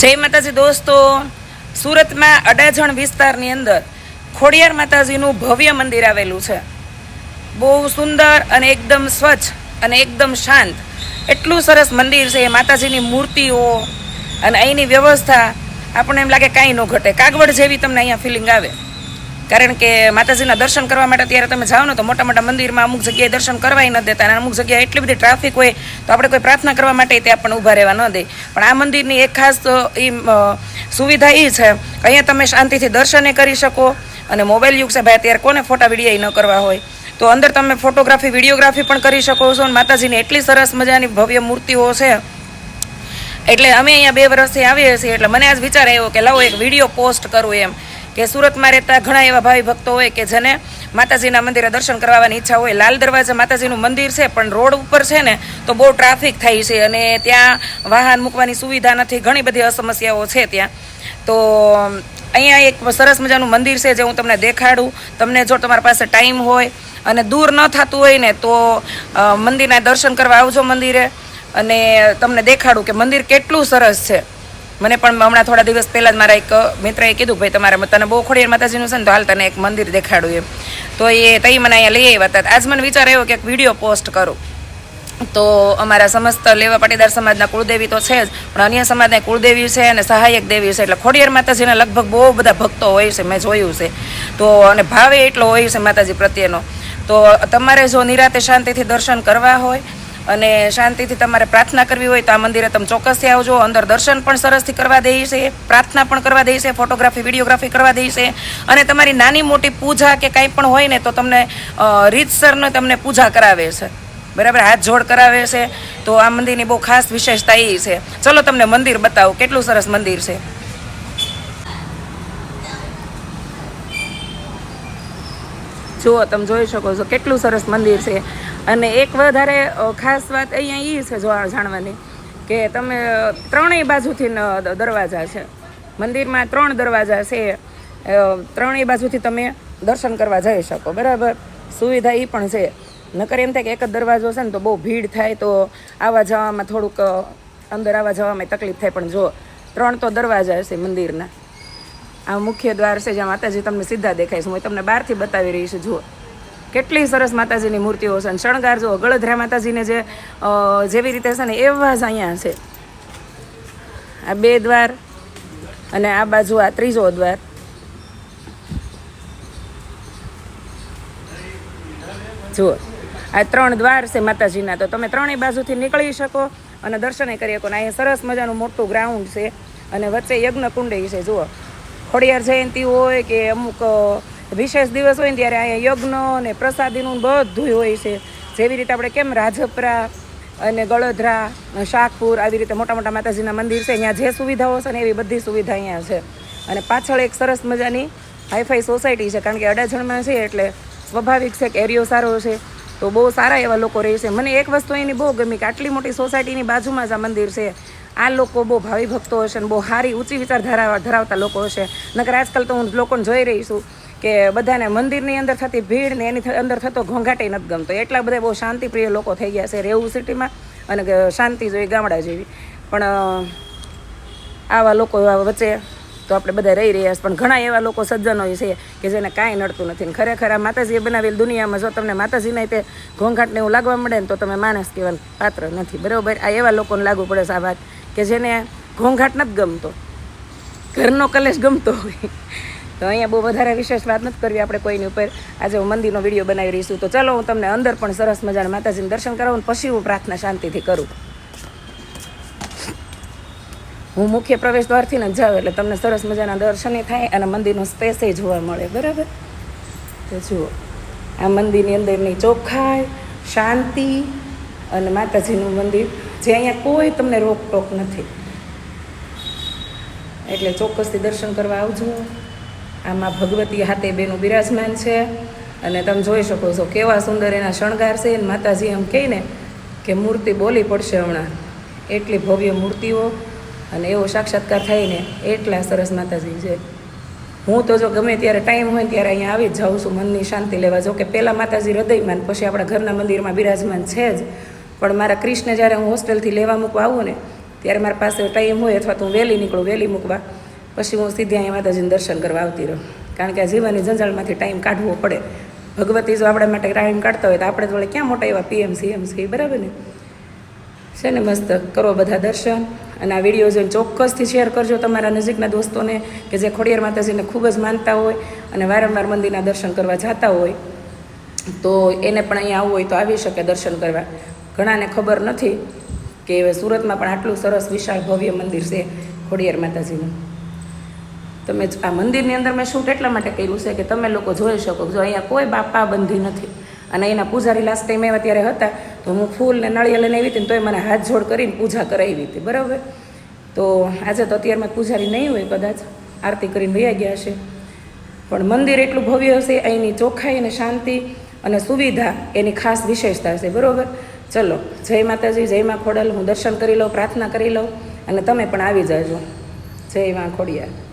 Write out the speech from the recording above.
જય માતાજી દોસ્તો, સુરતમાં અડાજણ વિસ્તારની અંદર ખોડિયાર માતાજીનું ભવ્ય મંદિર આવેલું છે. બહુ સુંદર અને એકદમ સ્વચ્છ અને એકદમ શાંત એટલું સરસ મંદિર છે. માતાજીની મૂર્તિઓ અને અહીંની વ્યવસ્થા આપણને એમ લાગે કાંઈ ન ઘટે, કાગવડ જેવી તમને અહીંયા ફિલિંગ આવે. કારણ કે માતાજીના દર્શન કરવા માટે ત્યારે તમે જાઓ ને તો મોટા મોટા મંદિરમાં અમુક જગ્યાએ દર્શન કરવા ન દેતા, અને અમુક જગ્યાએ એટલી બધી ટ્રાફિક હોય તો આપણે કોઈ પ્રાર્થના કરવા માટે તે આપણને ઊભા રહેવા ન દે. પણ આ મંદિરની એક ખાસ એ સુવિધા એ છે, અહીંયા તમે શાંતિથી દર્શને કરી શકો. અને મોબાઈલ યુગ છે ભાઈ, અત્યારે કોને ફોટા વિડીયો ન કરવા હોય, તો અંદર તમે ફોટોગ્રાફી વિડીયોગ્રાફી પણ કરી શકો છો. અને માતાજીની એટલી સરસ મજાની ભવ્ય મૂર્તિઓ છે. એટલે અમે અહીંયા 2 વર્ષથી આવીએ છીએ, એટલે મને આજ વિચાર આવ્યો કે લાવો એક વિડીયો પોસ્ટ કરું એમ, કે સુરતમાં રહેતા ઘણા એવા ભાવિ ભક્તો હોય કે જેને માતાજીના મંદિરે દર્શન કરવાની ઈચ્છા હોય. લાલ દરવાજા માતાજીનું મંદિર છે, પણ રોડ ઉપર છે ને તો બહુ ટ્રાફિક થાય છે અને ત્યાં વાહન મૂકવાની સુવિધા નથી, ઘણી બધી સમસ્યાઓ છે ત્યાં. તો અહીંયા એક સરસ મજાનું મંદિર છે જે હું તમને દેખાડું. તમને જો તમારી પાસે ટાઈમ હોય અને દૂર ન થતું હોય ને તો મંદિરના દર્શન કરવા આવજો મંદિરે, અને તમને દેખાડું કે મંદિર કેટલું સરસ છે. મને પણ હમણાં થોડા દિવસ પહેલાં જ મારા એક મિત્રએ કીધું, ભાઈ તમારે તને બહુ ખોડિયાર માતાજીનું છે ને તો હાલ તને એક મંદિર દેખાડું એમ. તો એ તઈ મને અહીંયા લઈ આવ્યા હતા. આજ મને વિચાર આવ્યો કે એક વિડીયો પોસ્ટ કરું. તો અમારા સમસ્ત લેવા પાટીદાર સમાજના કુળદેવી તો છે જ, પણ અન્ય સમાજના કુળદેવી છે અને સહાયક દેવી છે. એટલે ખોડિયાર માતાજીના લગભગ બહુ બધા ભક્તો હોય છે, મેં જોયું છે. તો અને ભાવે એટલો હોય છે માતાજી પ્રત્યેનો. તો તમારે જો નિરાતે શાંતિથી દર્શન કરવા હોય અને શાંતિથી તમારે પ્રાર્થના કરવી હોય તો આ મંદિરે તમે ચોક્કસથી આવજો. અંદર દર્શન પણ સરસથી કરવા દે છે, પ્રાર્થના પણ કરવા દે છે, ફોટોગ્રાફી વિડીયોગ્રાફી કરવા દે છે. અને તમારી નાની મોટી પૂજા કે કાંઈ પણ હોય ને તો તમને રીતસરને તમને પૂજા કરાવે છે, બરાબર, હાથ જોડ કરાવે છે. તો આ મંદિરની બહુ ખાસ વિશેષતા એ છે. ચલો તમને મંદિર બતાવું, કેટલું સરસ મંદિર છે. જુઓ, તમે જોઈ શકો છો કેટલું સરસ મંદિર છે. અને એક વધારે ખાસ વાત અહીંયા એ છે જાણવાની કે તમે ત્રણેય બાજુથી દરવાજા છે મંદિરમાં. 3 દરવાજા છે, ત્રણેય બાજુથી તમે દર્શન કરવા જઈ શકો, બરાબર. સુવિધા એ પણ છે. નકર એમ થાય કે એક જ દરવાજો છે ને તો બહુ ભીડ થાય, તો આવવા જવામાં થોડુંક અંદર આવવા જવામાં તકલીફ થાય. પણ જો 3 તો દરવાજા છે મંદિરના. આ મુખ્ય દ્વાર છે જ્યાં માતાજી તમને સીધા દેખાય છે. હું તમને બહારથી બતાવી રહી છું. જુઓ કેટલી સરસ માતાજીની મૂર્તિઓ છે. અને શણગાર જુઓ, ગળધરા માતાજીને જે જેવી રીતે છે ને એવા જ અહીંયા છે. આ 2 દ્વાર અને આ બાજુ આ 3જો દ્વાર. જુઓ આ 3 દ્વાર છે માતાજીના. તો તમે ત્રણેય બાજુથી નીકળી શકો અને દર્શને કરી શકો. ને અહીંયા સરસ મજાનું મોટું ગ્રાઉન્ડ છે અને વચ્ચે યજ્ઞ કુંડી છે. જુઓ, ખોડિયાર જયંતિ હોય કે અમુક વિશેષ દિવસ હોય ને ત્યારે અહીંયા યજ્ઞ ને પ્રસાદીનું બધું હોય છે. જેવી રીતે આપણે કેમ રાજપરા અને ગળધરા, શાકપુર આવી રીતે મોટા મોટા માતાજીના મંદિર છે, અહીંયા જે સુવિધાઓ છે ને એવી બધી સુવિધા અહીંયા છે. અને પાછળ એક સરસ મજાની હાઈફાઈ સોસાયટી છે, કારણ કે અડાજણમાં છે એટલે સ્વાભાવિક છે કે એરિયો સારો છે, તો બહુ સારા એવા લોકો રહે છે. મને એક વસ્તુ એની બહુ ગમી કે આટલી મોટી સોસાયટીની બાજુમાં જ આ મંદિર છે. આ લોકો બહુ ભાવિ ભક્તો હશે ને બહુ સારી ઊંચી વિચારધારા ધરાવતા લોકો હશે. નકર આજકાલ તો હું લોકોને જોઈ રહી છું કે બધાને મંદિરની અંદર થતી ભીડ ને એની અંદર થતો ઘોંઘાટે નથી ગમતો. એટલા બધા બહુ શાંતિપ્રિય લોકો થઈ ગયા છે રહેવું સિટીમાં, અને શાંતિ જોઈ ગામડા જેવી. પણ આવા લોકો વચ્ચે તો આપણે બધા રહી રહ્યા છીએ. પણ ઘણા એવા લોકો સજ્જનો છે કે જેને કાંઈ નડતું નથી. ને ખરેખર આ માતાજીએ બનાવેલ દુનિયામાં જો તમને માતાજીના તે ઘોંઘાટને એવું લાગવા મળે ને તો તમે માણસ કહેવાનું પાત્ર નથી, બરાબર. આ એવા લોકોને લાગુ પડે છે આ વાત કે જેને ઘોંઘાટ નથી ગમતો, ઘરનો કલેશ ગમતો હોય. તો અહીંયા બહુ વધારે વિશેષ વાત નથી કરવી આપણે કોઈની ઉપર. આજે હું મંદિરનો વિડીયો બનાવી રહીશું. તો ચાલો હું તમને અંદર પણ સરસ મજાના માતાજીને દર્શન કરાવું, પછી હું પ્રાર્થના શાંતિથી કરું. હું મુખ્ય પ્રવેશ દ્વારથી ને જાઉં એટલે તમને સરસ મજાના દર્શને થાય અને મંદિરનો સ્પેસ એ જોવા મળે, બરાબર. તો જુઓ આ મંદિરની અંદરની ચોખ્ખાઈ, શાંતિ અને માતાજીનું મંદિર જે અહીંયા કોઈ તમને રોકટોક નથી. એટલે ચોક્કસથી દર્શન કરવા આવજો. આમાં ભગવતી હાથે બેનું બિરાજમાન છે અને તમે જોઈ શકો છો કેવા સુંદર એના શણગાર છે. માતાજી એમ કહે ને કે મૂર્તિ બોલી પડશે હમણાં, એટલી ભવ્ય મૂર્તિઓ અને એવો સાક્ષાત્કાર થાય ને એટલા સરસ માતાજી છે. હું તો જો ગમે ત્યારે ટાઈમ હોય ને ત્યારે અહીંયા આવી જ જાઉં છું મનની શાંતિ લેવા. જો કે પહેલાં માતાજી હૃદયમાં, પછી આપણા ઘરના મંદિરમાં બિરાજમાન છે જ, પણ મારા ક્રિષ્ને જ્યારે હું હોસ્ટેલથી લેવા મૂકવા આવું ને ત્યારે મારા પાસે ટાઈમ હોય અથવા તો હું વહેલી નીકળું, વહેલી મૂકવા, પછી હું સીધી અહીંયા માતાજીને દર્શન કરવા આવતી રહું. કારણ કે આ જીવનની જંજાળમાંથી ટાઈમ કાઢવો પડે. ભગવતી જો આપણા માટે ટાઈમ કાઢતા હોય તો આપણે તો વળે ક્યાં મોટા એવા પીએમ સીએમ છે, બરાબર ને? છે ને? મસ્ત કરો બધા દર્શન, અને આ વિડીયો જોઈને ચોક્કસથી શેર કરજો તમારા નજીકના દોસ્તોને કે જે ખોડિયાર માતાજીને ખૂબ જ માનતા હોય અને વારંવાર મંદિરના દર્શન કરવા જતા હોય, તો એને પણ અહીંયા આવવું હોય તો આવી શકે દર્શન કરવા. ઘણાને ખબર નથી કે સુરતમાં પણ આટલું સરસ વિશાળ ભવ્ય મંદિર છે ખોડિયાર માતાજીનું. તમે આ મંદિરની અંદર મેં શૂટ એટલા માટે કર્યું છે કે તમે લોકો જોઈ શકો. જો અહીંયા કોઈ બાપા બંધી નથી, અને એના પૂજારી લાસ્ટ ટાઈમ એવા ત્યારે હતા તો હું ફૂલ ને નળિયા લઈને આવી હતી ને તોય મને હાથ જોડ કરીને પૂજા કરાવી હતી, બરાબર? તો આજે તો અત્યારમાં પૂજારી નહીં હોય, કદાચ આરતી કરીને વયા ગયા હશે, પણ મંદિર એટલું ભવ્ય હશે, અહીંની ચોખ્ખાઈ અને શાંતિ અને સુવિધા એની ખાસ વિશેષતા છે, બરાબર? ચલો, જય માતાજી, જય મા ખોડલ. હું દર્શન કરી લઉં, પ્રાર્થના કરી લઉં, અને તમે પણ આવી જાજો. જય મા ખોડિયાર.